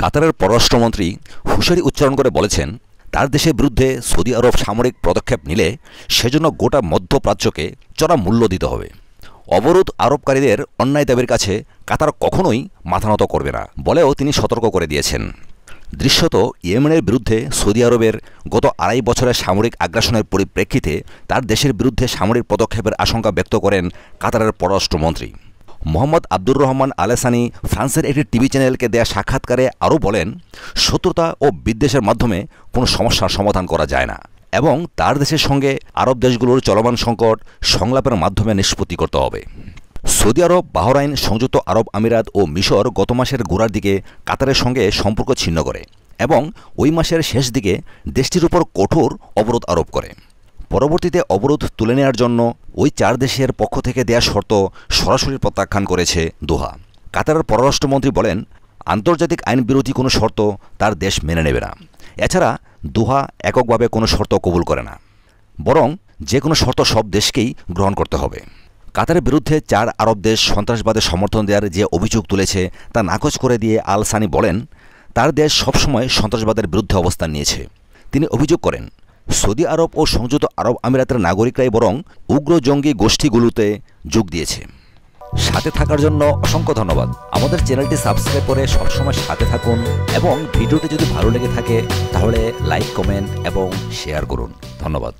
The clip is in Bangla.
কাতারের পররাষ্ট্রমন্ত্রী হুঁশিয়ারি উচ্চারণ করে বলেছেন, তার দেশের বিরুদ্ধে সৌদি আরব সামরিক পদক্ষেপ নিলে সেজন্য গোটা মধ্যপ্রাচ্যকে চড়া মূল্য দিতে হবে। অবরোধ আরোপকারীদের অন্যায় দাবির কাছে কাতার কখনোই মাথা নত করবে না বলেও তিনি সতর্ক করে দিয়েছেন। দৃশ্যত ইয়েমেনের বিরুদ্ধে সৌদি আরবের গত ২.৫ বছরের সামরিক আগ্রাসনের পরিপ্রেক্ষিতে তার দেশের বিরুদ্ধে সামরিক পদক্ষেপের আশঙ্কা ব্যক্ত করেন কাতারের পররাষ্ট্রমন্ত্রী। মোহাম্মদ আব্দুর রহমান আল-সানি ফ্রান্সের একটি টিভি চ্যানেলকে দেয়া সাক্ষাৎকারে আরও বলেন, শত্রুতা ও বিদ্বেষের মাধ্যমে কোনো সমস্যার সমাধান করা যায় না এবং তার দেশের সঙ্গে আরব দেশগুলোর চলমান সংকট সংলাপের মাধ্যমে নিষ্পত্তি করতে হবে। সৌদি আরব, বাহরাইন, সংযুক্ত আরব আমিরাত ও মিশর গত মাসের গোড়ার দিকে কাতারের সঙ্গে সম্পর্ক ছিন্ন করে এবং ওই মাসের শেষ দিকে দেশটির উপর কঠোর অবরোধ আরোপ করে। পরবর্তীতে অবরোধ তুলে নেওয়ার জন্য ওই ৪ দেশের পক্ষ থেকে দেয়া শর্ত সরাসরি প্রত্যাখ্যান করেছে দোহা। কাতারের পররাষ্ট্রমন্ত্রী বলেন, আন্তর্জাতিক আইন বিরোধী কোনো শর্ত তার দেশ মেনে নেবে না। এছাড়া দোহা এককভাবে কোনো শর্ত কবুল করে না, বরং যে কোনো শর্ত সব দেশকেই গ্রহণ করতে হবে। কাতারের বিরুদ্ধে ৪ আরব দেশ সন্ত্রাসবাদের সমর্থন দেওয়ার যে অভিযোগ তুলেছে তা নাকচ করে দিয়ে আল-সানি বলেন, তার দেশ সবসময় সন্ত্রাসবাদের বিরুদ্ধে অবস্থান নিয়েছে। তিনি অভিযোগ করেন, সৌদি আরব ও সংযুক্ত আরব আমিরাতের নাগরিকরাই বরং উগ্র জঙ্গি গোষ্ঠীগুলোতে যোগ দিয়েছে। সাথে থাকার জন্য অসংখ্য ধন্যবাদ। আমাদের চ্যানেলটি সাবস্ক্রাইব করে সবসময় সাথে থাকুন এবং ভিডিওটি যদি ভালো লেগে থাকে তাহলে লাইক, কমেন্ট এবং শেয়ার করুন। ধন্যবাদ।